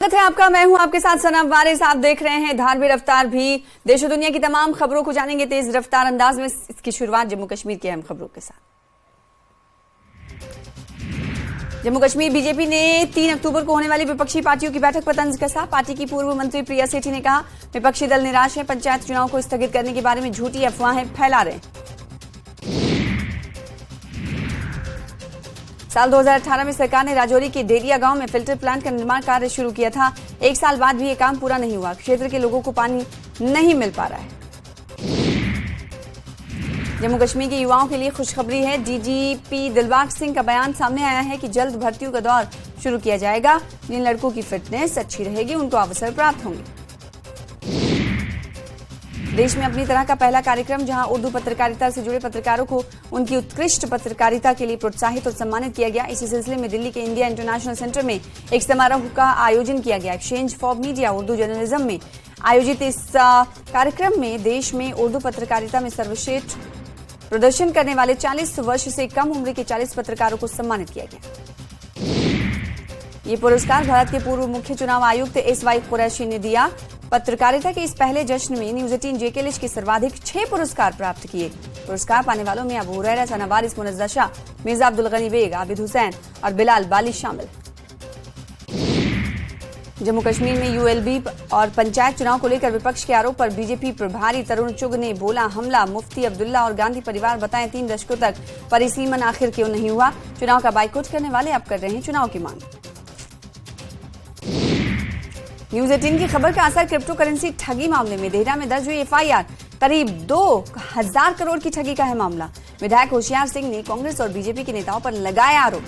स्वागत है आपका। मैं हूं आपके साथ सना वारिस। आप देख रहे हैं धार भी रफ्तार भी। देश और दुनिया की तमाम खबरों को जानेंगे तेज रफ्तार अंदाज में। इसकी शुरुआत जम्मू कश्मीर की अहम खबरों के साथ। जम्मू कश्मीर बीजेपी ने 3 अक्टूबर को होने वाली विपक्षी पार्टियों की बैठक पर तंज कसा। पार्टी की पूर्व मंत्री प्रिया सेठी ने कहा, विपक्षी दल निराश है, पंचायत चुनाव को स्थगित करने के बारे में झूठी अफवाहें फैला रहे हैं। साल 2018 में सरकार ने राजौरी के डेरिया गांव में फिल्टर प्लांट का निर्माण कार्य शुरू किया था। 1 साल बाद भी ये काम पूरा नहीं हुआ। क्षेत्र के लोगों को पानी नहीं मिल पा रहा है। जम्मू कश्मीर के युवाओं के लिए खुशखबरी है। डीजीपी दिलबाग सिंह का बयान सामने आया है कि जल्द भर्तियों का दौर शुरू किया जाएगा। जिन लड़कों की फिटनेस अच्छी रहेगी उनको अवसर प्राप्त होंगे। देश में अपनी तरह का पहला कार्यक्रम जहां उर्दू पत्रकारिता से जुड़े पत्रकारों को उनकी उत्कृष्ट पत्रकारिता के लिए प्रोत्साहित और सम्मानित किया गया। इसी सिलसिले में दिल्ली के इंडिया इंटरनेशनल सेंटर में एक समारोह का आयोजन किया गया। Exchange for media Urdu journalism में आयोजित इस कार्यक्रम में देश में उर्दू पत्रकारिता में सर्वश्रेष्ठ प्रदर्शन करने वाले 40 वर्ष से कम उम्र के 40 पत्रकारों को सम्मानित किया गया। ये पुरस्कार भारत के पूर्व मुख्य चुनाव आयुक्त एसवाई कुरैशी ने दिया। पत्रकारिता के इस पहले जश्न में न्यूज 18 जेके लिस्ट के सर्वाधिक 6 पुरस्कार प्राप्त किए। पुरस्कार पाने वालों में अबू हुरैरा, सना वारिस, मुनज़्ज़र शाह, मिर्जा अब्दुल गनी बेग, आबिद हुसैन और बिलाल बाली शामिल। जम्मू कश्मीर में यूएलबी और पंचायत चुनाव को लेकर विपक्ष के आरोप पर बीजेपी प्रभारी तरुण चुग ने बोला हमला। मुफ्ती अब्दुल्ला और गांधी परिवार बताएं 3 दशकों तक परिसीमन आखिर क्यों नहीं हुआ। चुनाव का बाइकआउट करने वाले अब कर रहे हैं चुनाव की मांग। न्यूज 18 की खबर का असर क्रिप्टो करेंसी ठगी मामले में। देहरा में दर्ज हुई एफआईआर। करीब 2000 करोड़ की ठगी का है मामला। विधायक होशियार सिंह ने कांग्रेस और बीजेपी के नेताओं पर लगाया आरोप।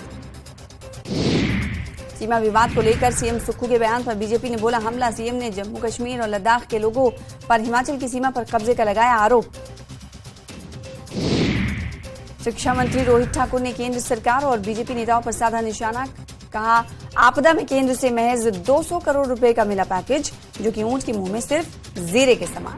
सीमा विवाद को लेकर सीएम सुक्खू के बयान पर बीजेपी ने बोला हमला। सीएम ने जम्मू कश्मीर और लद्दाख के लोगों पर हिमाचल की सीमा पर कब्जे का लगाया आरोप। शिक्षा मंत्री रोहित ठाकुर ने केंद्र सरकार और बीजेपी नेताओं पर साधा निशाना। कहा, आपदा में केंद्र से महज 200 करोड़ रुपए का मिला पैकेज, जो कि ऊंट के मुंह में सिर्फ जीरे के समान।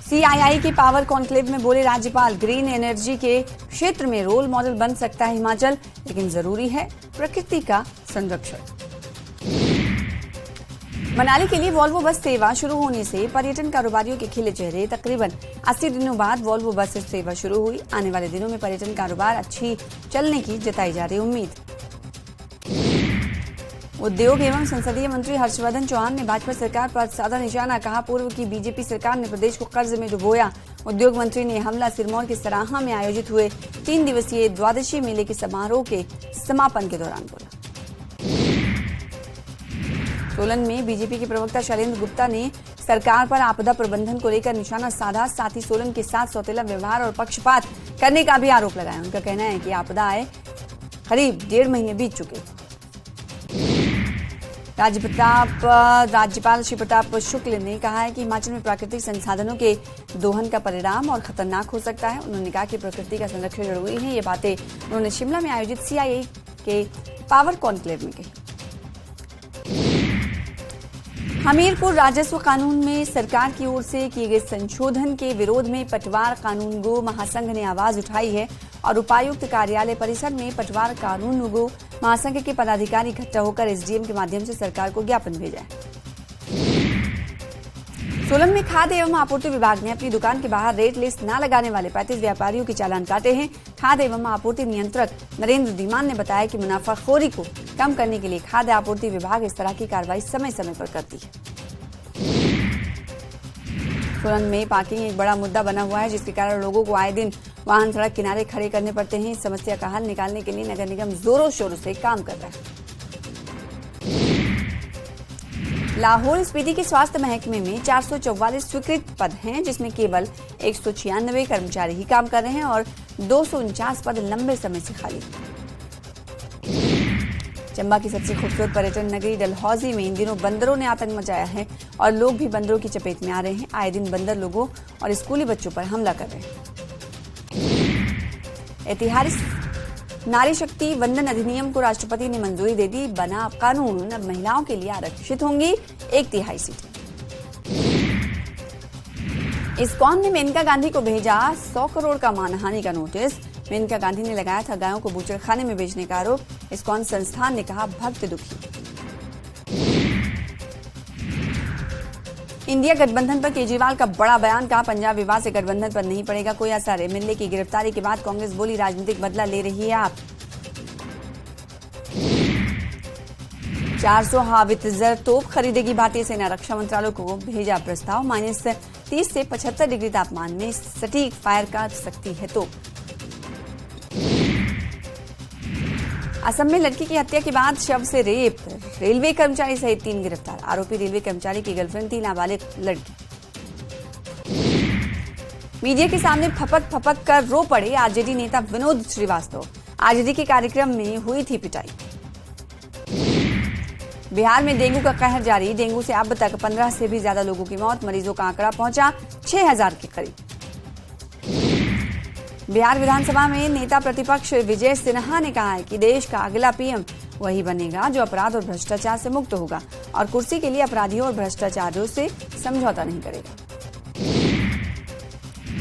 सीआईआई के पावर कॉन्क्लेव में बोले राज्यपाल, ग्रीन एनर्जी के क्षेत्र में रोल मॉडल बन सकता है हिमाचल, लेकिन जरूरी है प्रकृति का संरक्षण। मनाली के लिए वॉल्वो बस सेवा शुरू होने से पर्यटन कारोबारियों के खिले चेहरे। तकरीबन 80 दिनों बाद वॉल्वो बस सेवा शुरू हुई। आने वाले दिनों में पर्यटन कारोबार अच्छी चलने की जताई जा रही उम्मीद। उद्योग एवं संसदीय मंत्री हर्षवर्धन चौहान ने भाजपा सरकार पर साधा निशाना। कहा, पूर्व की बीजेपी सरकार ने प्रदेश को कर्ज में डुबोया। उद्योग मंत्री ने हमला सिरमौर के सराहा में आयोजित हुए 3 दिवसीय द्वादशी मेले के समारोह के समापन के दौरान बोला। सोलन में बीजेपी के प्रवक्ता शैलेंद्र गुप्ता ने सरकार पर आपदा प्रबंधन को लेकर निशाना साधा। साथ ही सोलन के साथ सौतेला व्यवहार और पक्षपात करने का भी आरोप लगाया। उनका कहना है कि आपदा आए करीब 1.5 महीने बीत चुके। राज्यपाल श्री प्रताप शुक्ल ने कहा है कि हिमाचल में प्राकृतिक संसाधनों के दोहन का परिणाम और खतरनाक हो सकता है। उन्होंने कहा कि प्रकृति का संरक्षण जरूरी है। ये बातें उन्होंने शिमला में आयोजित सीआईआई के पावर कॉन्क्लेव में कही। हमीरपुर राजस्व कानून में सरकार की ओर से किए गए संशोधन के विरोध में पटवार कानूनगो महासंघ ने आवाज उठाई है और उपायुक्त कार्यालय परिसर में पटवार कानूनगो महासंघ के पदाधिकारी इकट्ठा होकर एसडीएम के माध्यम से सरकार को ज्ञापन भेजा है। सोलन में खाद्य एवं आपूर्ति विभाग ने अपनी दुकान के बाहर रेट लिस्ट न लगाने वाले 35 व्यापारियों के चालान काटे हैं। खाद्य एवं आपूर्ति नियंत्रक नरेंद्र धीमान ने बताया कि मुनाफाखोरी को कम करने के लिए खाद्य आपूर्ति विभाग इस तरह की कार्रवाई समय समय पर करती है। सोलन में पार्किंग एक बड़ा मुद्दा बना हुआ है, जिसके कारण लोगों को आए दिन वाहन सड़क किनारे खड़े करने पड़ते हैं। इस समस्या का हल निकालने के लिए नगर निगम जोरों शोरों से काम कर रहा है। लाहौल स्पीति के स्वास्थ्य महकमे में 444 स्वीकृत पद हैं, जिसमें केवल 196 कर्मचारी ही काम कर रहे हैं और 249 पद लंबे समय से खाली। चंबा की सबसे खूबसूरत पर्यटन नगरी डलहौजी में इन दिनों बंदरों ने आतंक मचाया है और लोग भी बंदरों की चपेट में आ रहे हैं। आए दिन बंदर लोगों और स्कूली बच्चों पर हमला कर रहे हैं। ऐतिहासिक नारी शक्ति वंदन अधिनियम को राष्ट्रपति ने मंजूरी दे दी। बना कानून, अब महिलाओं के लिए आरक्षित होंगी 1/3 सीटें। इस्कॉन ने मेनका गांधी को भेजा 100 करोड़ का मानहानि का नोटिस। मेनका गांधी ने लगाया था गायों को बूचड़खाने में बेचने का आरोप। इस्कॉन संस्थान ने कहा भक्त दुखी। इंडिया गठबंधन पर केजरीवाल का बड़ा बयान, कहा पंजाब विवाद से गठबंधन पर नहीं पड़ेगा कोई असर। एमएलए की गिरफ्तारी के बाद कांग्रेस बोली राजनीतिक बदला ले रही है आप। 400 हावित्जर तोप खरीदेगी भारतीय सेना, रक्षा मंत्रालय को भेजा प्रस्ताव। -30 से 75 डिग्री तापमान में सटीक फायर कर सकती है तोप। असम में लड़की की हत्या के बाद शव से रेप, रेलवे कर्मचारी सहित 3 गिरफ्तार। आरोपी रेलवे कर्मचारी की गर्लफ्रेंड थी, नाबालिग लड़की। मीडिया के सामने फपक कर रो पड़े आरजेडी नेता विनोद श्रीवास्तव। आरजेडी के कार्यक्रम में हुई थी पिटाई। बिहार में डेंगू का कहर जारी, डेंगू से अब तक 15 से भी ज्यादा लोगों की मौत, मरीजों का आंकड़ा पहुंचा 6000 के करीब। बिहार विधानसभा में नेता प्रतिपक्ष विजय सिन्हा ने कहा है कि देश का अगला पीएम वही बनेगा जो अपराध और भ्रष्टाचार से मुक्त होगा और कुर्सी के लिए अपराधियों और भ्रष्टाचारियों से समझौता नहीं करेगा।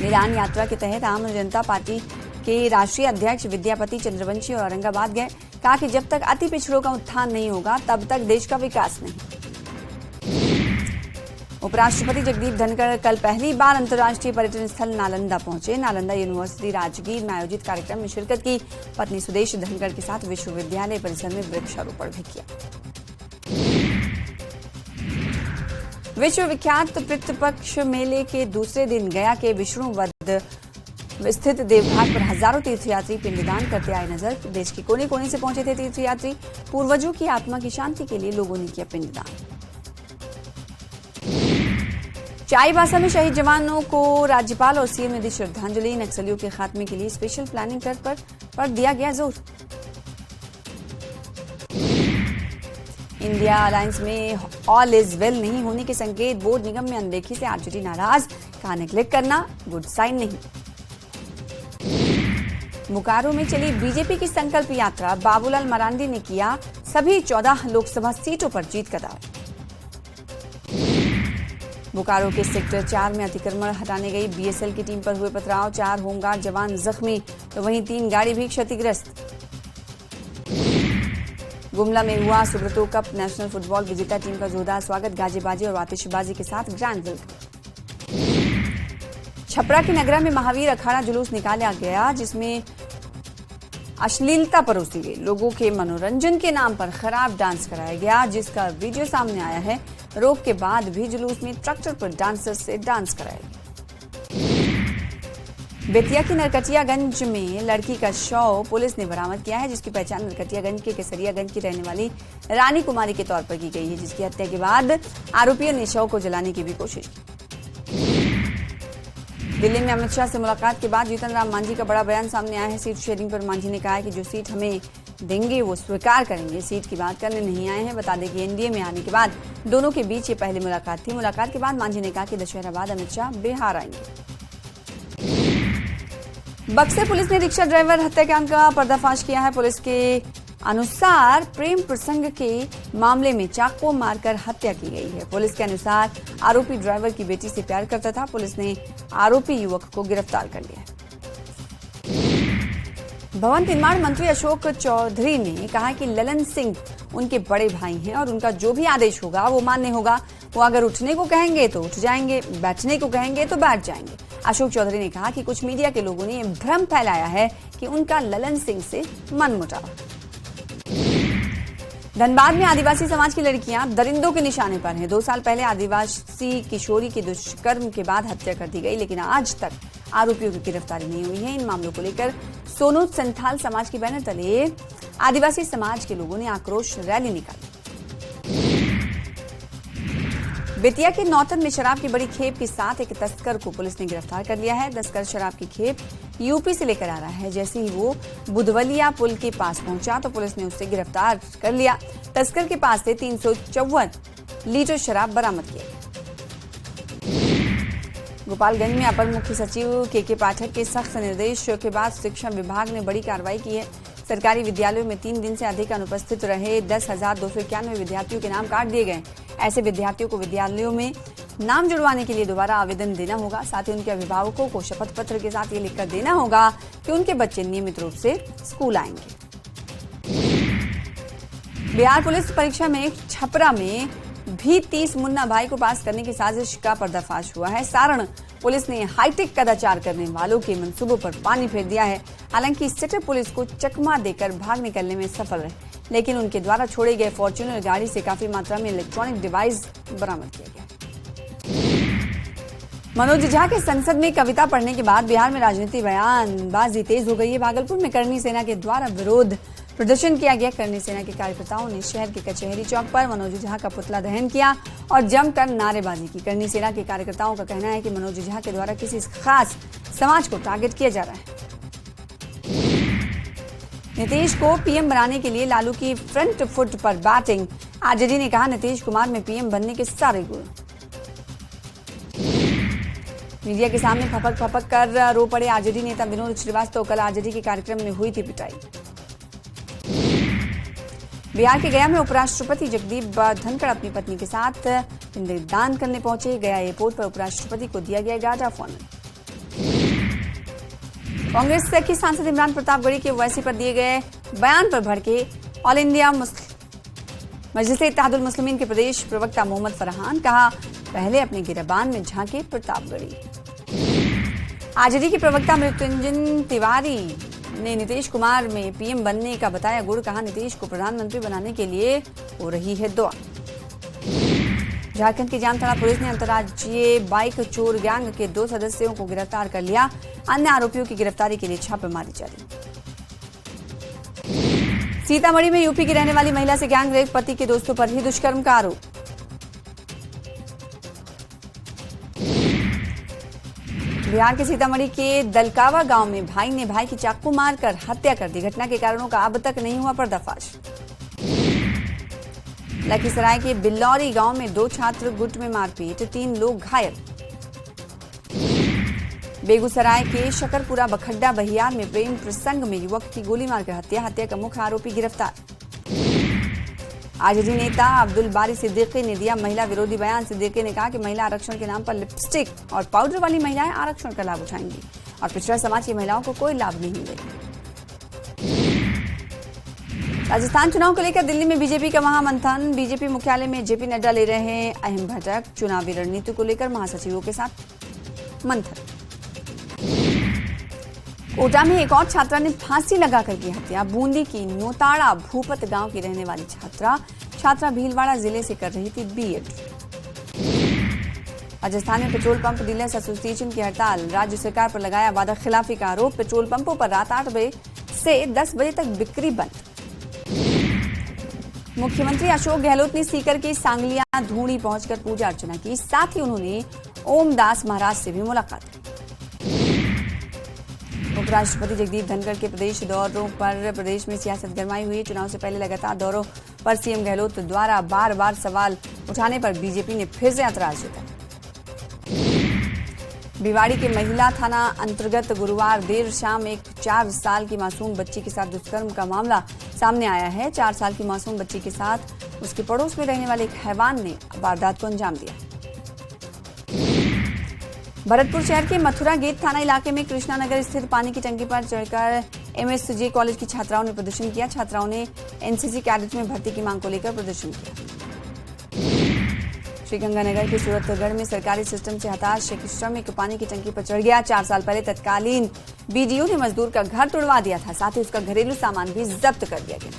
निदान यात्रा के तहत आम जनता पार्टी के राष्ट्रीय अध्यक्ष विद्यापति चंद्रवंशी और औरंगाबाद गए, कहा कि जब तक अति पिछड़ों का उत्थान नहीं होगा तब तक देश का विकास नहीं। उपराष्ट्रपति जगदीप धनखड़ कल पहली बार अंतर्राष्ट्रीय पर्यटन स्थल नालंदा पहुंचे। नालंदा यूनिवर्सिटी राजगीर में आयोजित कार्यक्रम में शिरकत की। पत्नी सुदेश धनखड़ के साथ विश्वविद्यालय परिसर में वृक्षारोपण भी किया। विश्व विख्यात पितृपक्ष मेले के दूसरे दिन गया के विष्णुवद स्थित देवघाट पर हजारों तीर्थयात्री पिंडदान करते आए नजर। देश के कोने कोने से पहुंचे थे तीर्थयात्री। पूर्वजों की आत्मा की शांति के लिए लोगों ने किया पिंडदान। चाईबासा में शहीद जवानों को राज्यपाल और सीएम ने दी श्रद्धांजलि। नक्सलियों के खात्मे के लिए स्पेशल प्लानिंग पर दिया गया जोर। इंडिया अलायंस में ऑल इज वेल नहीं होने के संकेत, बोर्ड निगम में अनदेखी से आरजेडी नाराज, कहा नेग्लेक्ट करना गुड साइन नहीं। बोकारो में चली बीजेपी की संकल्प यात्रा, बाबूलाल मरांडी ने किया सभी 14 लोकसभा सीटों पर जीत का दावा। बोकारो के सेक्टर 4 में अतिक्रमण हटाने गई बीएसएल की टीम पर हुए पथराव, 4 होमगार्ड जवान जख्मी तो वहीं 3 गाड़ी भी क्षतिग्रस्त। गुमला में हुआ सुब्रतो कप नेशनल फुटबॉल विजेता टीम का जोरदार स्वागत, गाजेबाजी और आतिशबाजी के साथ ग्रैंड वेलकम। छपरा के नगरा में महावीर अखाड़ा जुलूस निकाला गया, जिसमें अश्लीलता परोसी गई। लोगों के मनोरंजन के नाम पर खराब डांस कराया गया, जिसका वीडियो सामने आया है। रोक के बाद भी जुलूस में ट्रैक्टर पर डांसर से डांस कराया गया। बेतिया के नरकटियागंज में लड़की का शव पुलिस ने बरामद किया है, जिसकी पहचान नरकटियागंज के केसरियागंज की रहने वाली रानी कुमारी के तौर पर की गई है, जिसकी हत्या के बाद आरोपियों ने शव को जलाने की भी कोशिश की। दिल्ली में अमित शाह से मुलाकात के बाद जीतन राम मांझी का बड़ा बयान सामने आया है। सीट शेयरिंग पर मांझी ने कहा है कि जो सीट हमें देंगे वो स्वीकार करेंगे, सीट की बात करने नहीं आए हैं। बता दें कि एनडीए में आने के बाद दोनों के बीच ये पहली मुलाकात थी। मुलाकात के बाद मांझी ने कहा कि दशहरा बाद अमित शाह बिहार आएंगे। बक्सर पुलिस ने रिक्शा ड्राइवर हत्याकांड का पर्दाफाश किया है। पुलिस के अनुसार प्रेम प्रसंग के मामले में चाकू मारकर हत्या की गई है। पुलिस के अनुसार आरोपी ड्राइवर की बेटी से प्यार करता था। पुलिस ने आरोपी युवक को गिरफ्तार कर लिया है। भवन निर्माण मंत्री अशोक चौधरी ने कहा कि ललन सिंह उनके बड़े भाई हैं और उनका जो भी आदेश होगा वो मान्य होगा। वो अगर उठने को कहेंगे तो उठ जाएंगे, बैठने को कहेंगे तो बैठ जाएंगे। अशोक चौधरी ने कहा कि कुछ मीडिया के लोगों ने भ्रम फैलाया है कि उनका ललन सिंह से मनमुटाव। धनबाद में आदिवासी समाज की लड़कियां दरिंदों के निशाने पर हैं। 2 साल पहले आदिवासी किशोरी की दुष्कर्म के बाद हत्या कर दी गई, लेकिन आज तक आरोपियों की गिरफ्तारी नहीं हुई है। इन मामलों को लेकर सोनू संथाल समाज के बैनर तले आदिवासी समाज के लोगों ने आक्रोश रैली निकाली। बेतिया के नौतन में शराब की बड़ी खेप के साथ एक तस्कर को पुलिस ने गिरफ्तार कर लिया है। तस्कर शराब की खेप यूपी से लेकर आ रहा है। जैसे ही वो बुधवलिया पुल के पास पहुंचा तो पुलिस ने उसे गिरफ्तार कर लिया। तस्कर के पास से 354 लीटर शराब बरामद किया। गोपालगंज में अपर मुख्य सचिव के पाठक के सख्त निर्देश के बाद शिक्षा विभाग ने बड़ी कार्रवाई की है। सरकारी विद्यालयों में 3 दिन से अधिक अनुपस्थित रहे 10,291 विद्यार्थियों के नाम काट दिए गए। ऐसे विद्यार्थियों को विद्यालयों में नाम जुड़वाने के लिए दोबारा आवेदन देना होगा। साथ ही उनके अभिभावकों को शपथ पत्र के साथ ये लिखकर देना होगा कि उनके बच्चे नियमित रूप से स्कूल आएंगे। बिहार पुलिस परीक्षा में छपरा में भी 30 मुन्ना भाई को पास करने की साजिश का पर्दाफाश हुआ है। सारण पुलिस ने हाईटेक कदाचार करने वालों के मंसूबों पर पानी फेर दिया है। हालांकि सेक्टर पुलिस को चकमा देकर भाग निकलने में सफल रहे, लेकिन उनके द्वारा छोड़े गए फॉर्च्यूनर गाड़ी से काफी मात्रा में इलेक्ट्रॉनिक डिवाइस बरामद किया गया। मनोज झा के संसद में कविता पढ़ने के बाद बिहार में राजनीतिक बयानबाजी तेज हो गई है। भागलपुर में करनी सेना के द्वारा विरोध प्रदर्शन किया गया। करनी सेना के कार्यकर्ताओं ने शहर के कचहरी चौक पर मनोज झा का पुतला दहन किया और जमकर नारेबाजी की। करनी सेना के कार्यकर्ताओं का कहना है कि मनोज झा के द्वारा किसी खास समाज को टारगेट किया जा रहा है। नीतीश को पीएम बनाने के लिए लालू की फ्रंट फुट पर बैटिंग। आरजेडी ने कहा नीतीश कुमार में पीएम बनने के सारे गुण। मीडिया के सामने फपक फपक कर रो पड़े आरजेडी नेता विनोद श्रीवास्तव। कल आरजेडी के कार्यक्रम में हुई थी पिटाई। बिहार के गया में उपराष्ट्रपति जगदीप धनखड़ अपनी पत्नी के साथ पिंडदान करने पहुंचे। गया एयरपोर्ट पर उपराष्ट्रपति को दिया गया गार्ड ऑफ ऑनर। कांग्रेस के सांसद इमरान प्रतापगढ़ी के ओवैसी पर दिए गए बयान पर भड़के ऑल इंडिया मजलिस-ए-इत्तेहादुल मुस्लिमीन के प्रदेश प्रवक्ता मोहम्मद फरहान। कहा, पहले अपने गिरबान में झांके प्रतापगढ़ी। आरजेडी के प्रवक्ता मृत्युंजय तिवारी ने नीतीश कुमार में पीएम बनने का बताया गुड़। कहा, नीतीश को प्रधानमंत्री बनाने के लिए हो रही है दुआ। झारखंड की जामताड़ा पुलिस ने अंतर्राज्यीय बाइक चोर गैंग के 2 सदस्यों को गिरफ्तार कर लिया। अन्य आरोपियों की गिरफ्तारी के लिए छापेमारी जारी। सीतामढ़ी में यूपी की रहने वाली महिला से गैंग रेप, पति के दोस्तों पर ही दुष्कर्म का आरोप। बिहार के सीतामढ़ी के दलकावा गांव में भाई ने भाई की चाकू मारकर हत्या कर दी। घटना के कारणों का अब तक नहीं हुआ पर्दाफाश। लखीसराय के बिल्लौरी गांव में 2 छात्र गुट में मारपीट, 3 लोग घायल। बेगूसराय के शकरपुरा बखड्डा बहियार में प्रेम प्रसंग में युवक की गोली मारकर हत्या। हत्या का मुख्य आरोपी गिरफ्तार। आरजेडी नेता अब्दुल बारी सिद्दीकी ने दिया महिला विरोधी बयान। सिद्दीकी ने कहा कि महिला आरक्षण के नाम पर लिपस्टिक और पाउडर वाली महिलाएं आरक्षण का लाभ उठाएंगी और पिछड़ा समाज की महिलाओं को कोई लाभ नहीं मिलेगा। राजस्थान चुनाव को लेकर दिल्ली में बीजेपी का महामंथन। बीजेपी मुख्यालय में जेपी नड्डा ले रहे हैं अहम बैठक। चुनावी रणनीति को लेकर महासचिवों के साथ मंथन। कोटा में एक और छात्रा ने फांसी लगाकर की हत्या। बूंदी की नोताड़ा भूपत गांव की रहने वाली छात्रा भीलवाड़ा जिले से कर रही थी बीएड। राजस्थान में पेट्रोल पंप डीलर्स एसोसिएशन की हड़ताल। राज्य सरकार पर लगाया वादा खिलाफी का आरोप। पेट्रोल पंपों पर रात 8 बजे से 10 बजे तक बिक्री बंद। मुख्यमंत्री अशोक गहलोत ने सीकर के सांगलिया धूणी पहुंचकर पूजा अर्चना की। साथ ही उन्होंने ओमदास महाराज से भी मुलाकात की। उपराष्ट्रपति जगदीप धनखड़ के प्रदेश दौरों पर प्रदेश में सियासत गरमाई हुई। चुनाव से पहले लगातार दौरों पर सीएम गहलोत द्वारा बार बार सवाल उठाने पर बीजेपी ने फिर से ऐतराज जताया। भिवाड़ी के महिला थाना अंतर्गत गुरुवार देर शाम एक 4 साल की मासूम बच्ची के साथ दुष्कर्म का मामला सामने आया है। 4 साल की मासूम बच्ची के साथ उसके पड़ोस में रहने वाले एक हैवान ने वारदात को अंजाम दिया। भरतपुर शहर के मथुरा गेट थाना इलाके में कृष्णा नगर स्थित पानी की टंकी पर चढ़कर एमएसजे कॉलेज की छात्राओं ने प्रदर्शन किया। छात्राओं ने एनसीसी कैडेट में भर्ती की मांग को लेकर प्रदर्शन किया। श्रीगंगानगर के सूरतगढ़ में सरकारी सिस्टम से हताश एक श्रमिक पानी की टंकी पर चढ़ गया। 4 साल पहले तत्कालीन बीडीओ ने मजदूर का घर तोड़वा दिया था। साथ ही उसका घरेलू सामान भी जब्त कर दिया गया।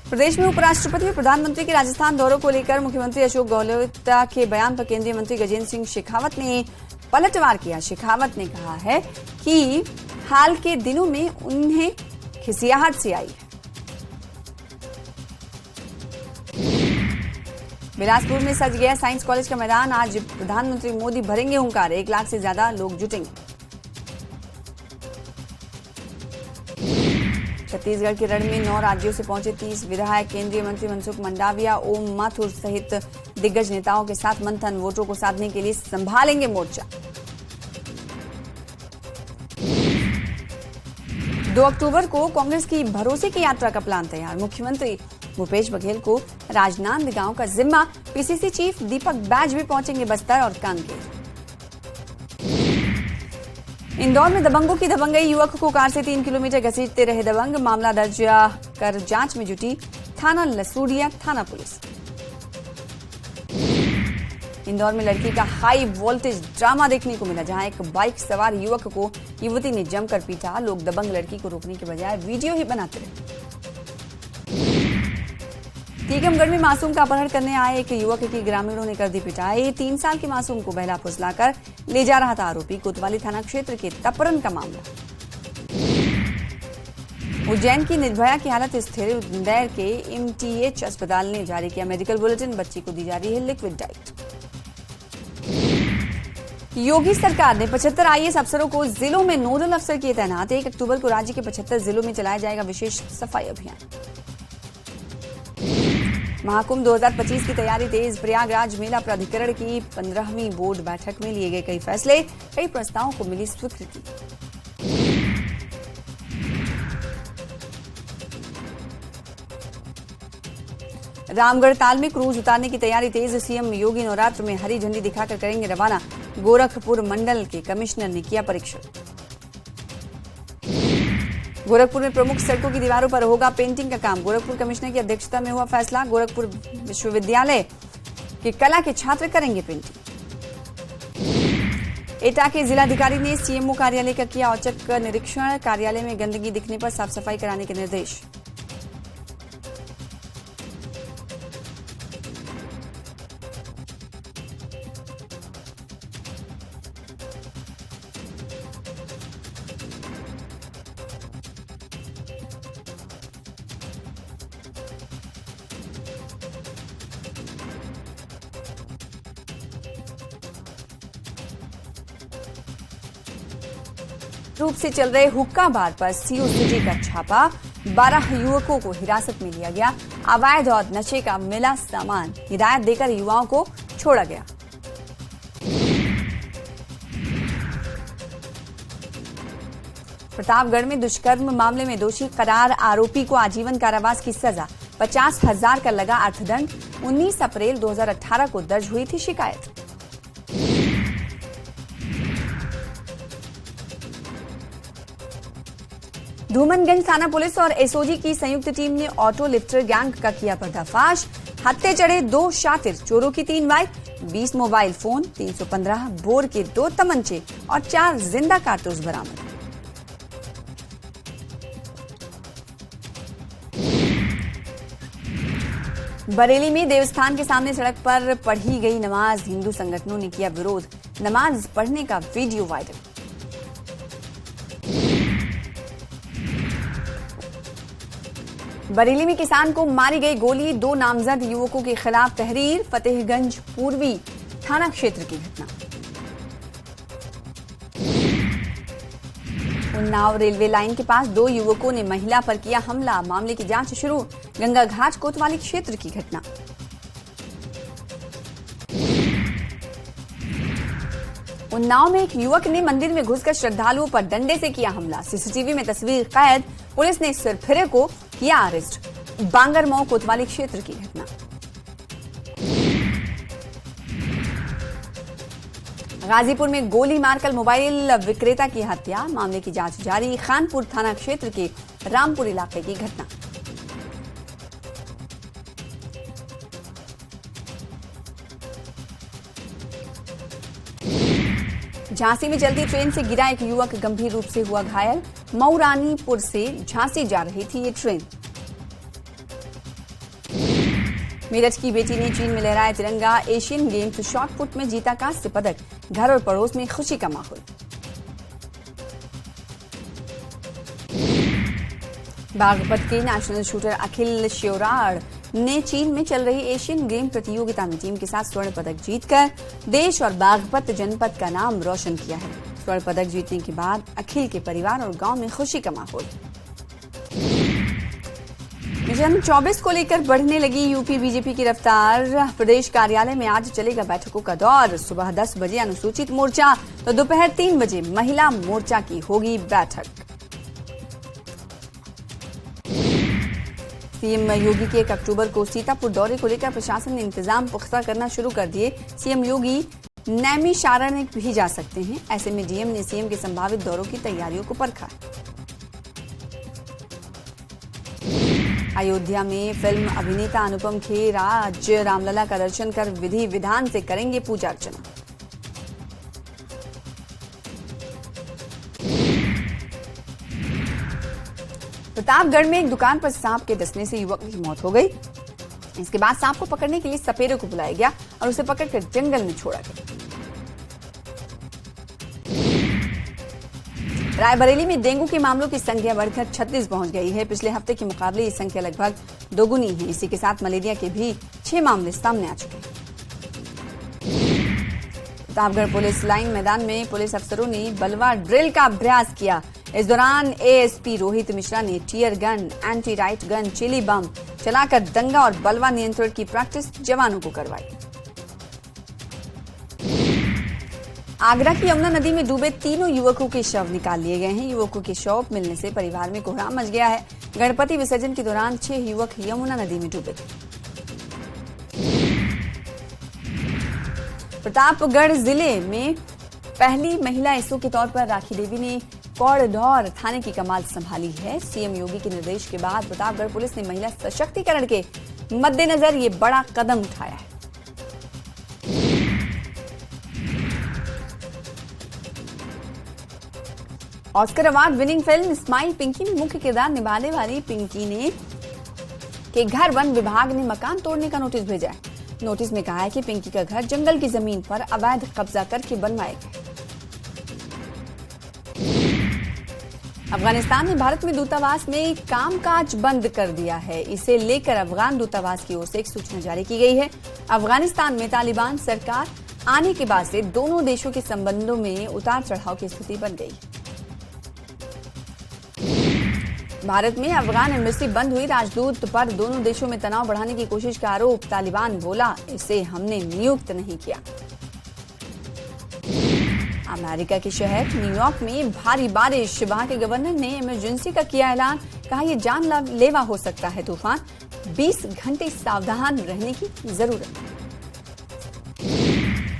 प्रदेश में उपराष्ट्रपति और प्रधानमंत्री के राजस्थान दौरों को लेकर मुख्यमंत्री अशोक गहलोत के बयान पर केंद्रीय मंत्री गजेंद्र सिंह शेखावत ने पलटवार किया। शेखावत ने कहा है कि हाल के दिनों में उन्हें खिसियाहट सी आई है। बिलासपुर में सज गया साइंस कॉलेज का मैदान। आज प्रधानमंत्री मोदी भरेंगे हुंकार। 1 लाख से ज्यादा लोग जुटेंगे। छत्तीसगढ़ के रण में 9 राज्यों से पहुंचे 30 विधायक। केंद्रीय मंत्री मनसुख मंडाविया, ओम माथुर सहित दिग्गज नेताओं के साथ मंथन। वोटों को साधने के लिए संभालेंगे मोर्चा। 2 अक्टूबर को कांग्रेस की भरोसे की यात्रा का प्लान तैयार। मुख्यमंत्री भूपेश बघेल को राजनांदगांव का जिम्मा। पीसीसी चीफ दीपक बैज भी पहुंचेंगे बस्तर और कांकेर। इंदौर में दबंगों की दबंगई। युवक को कार से 3 किलोमीटर घसीटते रहे दबंग। मामला दर्ज कर जांच में जुटी थाना लसूड़िया थाना पुलिस। इंदौर में लड़की का हाई वोल्टेज ड्रामा देखने को मिला, जहां एक बाइक सवार युवक को युवती ने जमकर पीटा। लोग दबंग लड़की को रोकने के बजाय वीडियो ही बनाते रहे। टीकमगढ़ में मासूम का अपहरण करने आए एक युवक की ग्रामीणों ने कर दी पिटाई। 3 साल के मासूम को बहला फुसलाकर ले जा रहा था आरोपी। कोतवाली थाना क्षेत्र के तपरन का मामला। उज्जैन की निर्भया की हालत स्थिर, इंदौर के एमटीएच अस्पताल ने जारी किया मेडिकल बुलेटिन। बच्ची को दी जा रही है लिक्विड डाइट। योगी सरकार ने 75 आईएएस अफसरों को जिलों में नोडल अफसर किए तैनात। 1 अक्टूबर को राज्य के 75 जिलों में चलाया जाएगा विशेष सफाई अभियान। महाकुंभ 2025 की तैयारी तेज, प्रयागराज मेला प्राधिकरण की 15वीं बोर्ड बैठक में लिए गए कई फैसले, कई प्रस्तावों को मिली स्वीकृति। रामगढ़ ताल में क्रूज उतारने की तैयारी तेज, सीएम योगी नवरात्र में हरी झंडी दिखाकर करेंगे रवाना। गोरखपुर मंडल के कमिश्नर ने किया परीक्षण। गोरखपुर में प्रमुख सड़कों की दीवारों पर होगा पेंटिंग का काम। गोरखपुर कमिश्नर की अध्यक्षता में हुआ फैसला। गोरखपुर विश्वविद्यालय के कला के छात्र करेंगे पेंटिंग। एटा के जिलाधिकारी ने सीएमओ कार्यालय का किया औचक निरीक्षण। कार्यालय में गंदगी दिखने पर साफ सफाई कराने के निर्देश। रूप से चल रहे हुक्का बार पर सीओ सिटी का छापा। 12 युवकों को हिरासत में लिया गया। अवैध और नशे का मिला सामान, हिदायत देकर युवाओं को छोड़ा गया। प्रतापगढ़ में दुष्कर्म मामले में दोषी करार आरोपी को आजीवन कारावास की सजा। 50,000 का लगा अर्थदंड। 19 अप्रैल 2018 को दर्ज हुई थी शिकायत। धूमनगंज थाना पुलिस और एसओजी की संयुक्त टीम ने ऑटो लिफ्टर गैंग का किया पर्दाफाश। हत्थे चढ़े 2 शातिर, चोरों की 3 बाइक, 20 मोबाइल फोन, 315 बोर के 2 तमंचे और 4 जिंदा कारतूस बरामद। बरेली में देवस्थान के सामने सड़क पर पढ़ी गई नमाज, हिंदू संगठनों ने किया विरोध। नमाज पढ़ने का वीडियो वायरल। बरेली में किसान को मारी गई गोली, 2 नामजद युवकों के खिलाफ तहरीर। फतेहगंज पूर्वी थाना क्षेत्र की घटना। उन्नाव रेलवे लाइन के पास 2 युवकों ने महिला पर किया हमला, मामले की जांच शुरू। गंगा घाट कोतवाली क्षेत्र की घटना। उन्नाव में एक युवक ने मंदिर में घुसकर श्रद्धालुओं पर डंडे से किया हमला। सीसीटीवी में तस्वीर कैद। पुलिस ने सिरफिरे को किया अरेस्ट। बांगरमऊ कोतवाली क्षेत्र की घटना। गाजीपुर में गोली मारकर मोबाइल विक्रेता की हत्या, मामले की जांच जारी। खानपुर थाना क्षेत्र के रामपुर इलाके की घटना। झांसी में चलती ट्रेन से गिरा एक युवक, गंभीर रूप से हुआ घायल। मऊरानीपुर से झांसी जा रही थी ये ट्रेन। मेरठ की बेटी ने चीन में लहराया तिरंगा। एशियन गेम्स शॉटपुट में जीता कांस्य पदक। घर और पड़ोस में खुशी का माहौल। बागपत के नेशनल शूटर अखिल श्योराड़ ने चीन में चल रही एशियन गेम प्रतियोगिता में टीम के साथ स्वर्ण पदक जीतकर देश और बागपत जनपद का नाम रोशन किया है। स्वर्ण पदक जीतने के बाद अखिल के परिवार और गांव में खुशी का माहौल। मिशन 24 को लेकर बढ़ने लगी यूपी बीजेपी की रफ्तार। प्रदेश कार्यालय में आज चलेगा बैठकों का दौर। सुबह 10 बजे अनुसूचित मोर्चा तो दोपहर 3 बजे महिला मोर्चा की होगी बैठक। सीएम योगी के 1 अक्टूबर को सीतापुर दौरे को लेकर प्रशासन ने इंतजाम पुख्ता करना शुरू कर दिए। सीएम योगी नैमिषारण्य भी जा सकते हैं। ऐसे में डीएम ने सीएम के संभावित दौरों की तैयारियों को परखा। अयोध्या में फिल्म अभिनेता अनुपम खेर आज रामलला का दर्शन कर विधि विधान से करेंगे पूजा अर्चना। प्रतापगढ़ में एक दुकान पर सांप के डसने से युवक की मौत हो गई। इसके बाद सांप को पकड़ने के लिए सपेरे को बुलाया गया और उसे पकड़कर जंगल में छोड़ा गया। रायबरेली में डेंगू के मामलों की संख्या बढ़कर 36 पहुंच गई है। पिछले हफ्ते के मुकाबले ये संख्या लगभग दोगुनी है। इसी के साथ मलेरिया के भी 6 मामले सामने आ चुके हैं। प्रतापगढ़ पुलिस लाइन मैदान में पुलिस अफसरों ने बलवा ड्रिल का अभ्यास किया। इस दौरान एएसपी रोहित मिश्रा ने tear gun, anti riot gun, chilli bomb चलाकर दंगा और बलवा नियंत्रण की प्रैक्टिस जवानों को करवाई। आगरा की यमुना नदी में डूबे 3 युवकों के शव निकाल लिए गए हैं। युवकों के शव मिलने से परिवार में कोहराम मच गया है। गणपति विसर्जन के दौरान 6 युवक यमुना नदी में डूबे थे। प्रतापगढ़ जिले में पहली महिला एसओ के तौर पर राखी देवी ने कौड़धौर थाने की कमान संभाली है। सीएम योगी के निर्देश के बाद प्रतापगढ़ पुलिस ने महिला सशक्तिकरण के मद्देनजर ये बड़ा कदम उठाया है। Oscar award winning film Smile Pinky में मुख्य किरदार निभाने वाली पिंकी ने के घर वन विभाग ने मकान तोड़ने का नोटिस भेजा है। नोटिस में कहा है कि पिंकी का घर जंगल की जमीन पर अवैध कब्जा करके बनवाया गया। अफगानिस्तान ने भारत में दूतावास में कामकाज बंद कर दिया है। इसे लेकर अफगान दूतावास की ओर से एक सूचना जारी की गई है। अफगानिस्तान में तालिबान सरकार आने के बाद से दोनों देशों के संबंधों में उतार चढ़ाव की स्थिति बन गई। भारत में अफगान एम्बेसी बंद हुई। राजदूत पर दोनों देशों में तनाव बढ़ाने की कोशिश का आरोप। तालिबान बोला, इसे हमने नियुक्त नहीं किया। अमेरिका के शहर न्यूयॉर्क में भारी बारिश। वहां के गवर्नर ने इमरजेंसी का किया ऐलान। कहा यह जानलेवा हो सकता है तूफान। 20 घंटे सावधान रहने की जरूरत है।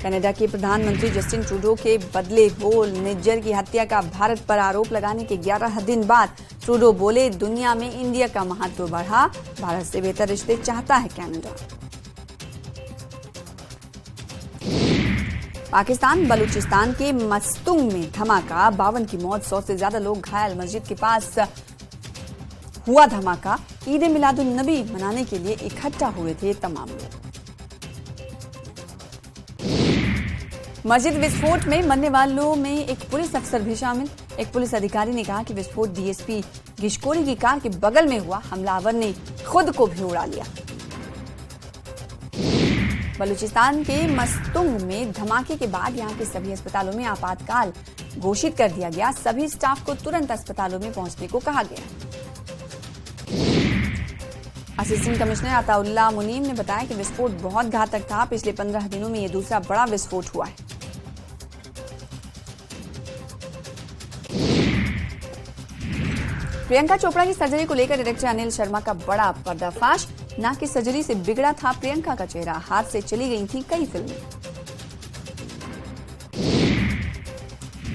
कनाडा के प्रधानमंत्री जस्टिन ट्रूडो के बदले बोल। निज्जर की हत्या का भारत पर आरोप लगाने के 11 दिन बाद ट्रूडो बोले, दुनिया में इंडिया का महत्व बढ़ा। भारत से बेहतर रिश्ते चाहता है कनाडा। पाकिस्तान बलूचिस्तान के मस्तुंग में धमाका। 52 की मौत, 100 से ज्यादा लोग घायल। मस्जिद के पास हुआ धमाका। ईद मिलादुन नबी मनाने के लिए इकट्ठा हुए थे तमाम लोग। मस्जिद विस्फोट में मरने वालों में एक पुलिस अफसर भी शामिल। एक पुलिस अधिकारी ने कहा कि विस्फोट डीएसपी गिशकोरी की कार के बगल में हुआ। हमलावर ने खुद को भी उड़ा लिया। बलूचिस्तान के मस्तुंग में धमाके के बाद यहां के सभी अस्पतालों में आपातकाल घोषित कर दिया गया। सभी स्टाफ को तुरंत अस्पतालों में पहुंचने को कहा गया। असिस्टेंट कमिश्नर अताउल्लाह मुनीम ने बताया कि विस्फोट बहुत घातक था। पिछले 15 दिनों में यह दूसरा बड़ा विस्फोट हुआ है। प्रियंका चोपड़ा की सर्जरी को लेकर डायरेक्टर अनिल शर्मा का बड़ा पर्दाफाश। नाक की सर्जरी से बिगड़ा था प्रियंका का चेहरा। हाथ से चली गई थी कई फिल्में।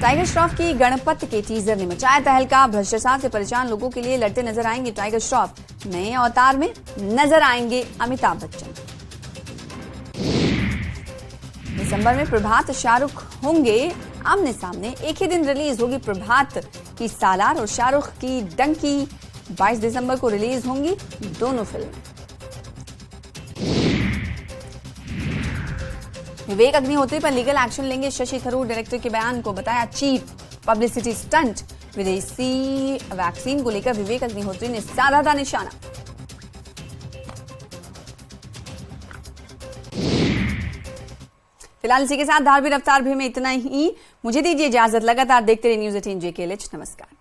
टाइगर श्रॉफ की गणपत के टीजर ने मचाया तहलका। भ्रष्टाचार से परेशान लोगों के लिए लड़ते नजर आएंगे टाइगर श्रॉफ। नए अवतार में नजर आएंगे अमिताभ बच्चन। दिसंबर में प्रभात शाहरुख होंगे आमने सामने। एक ही दिन रिलीज होगी प्रभात की सालार और शाहरुख की डंकी। 22 दिसंबर को रिलीज होंगी दोनों फिल्में। विवेक अग्निहोत्री पर लीगल एक्शन लेंगे शशि थरूर। डायरेक्टर के बयान को बताया चीप पब्लिसिटी स्टंट। विदेशी वैक्सीन को लेकर विवेक अग्निहोत्री ने साधा था निशाना। फिलहाल इसी के साथ धारवी रफ्तार भी में इतना ही। मुझे दीजिए इजाजत। लगातार देखते रहिए न्यूज़ 18 JKLH। नमस्कार।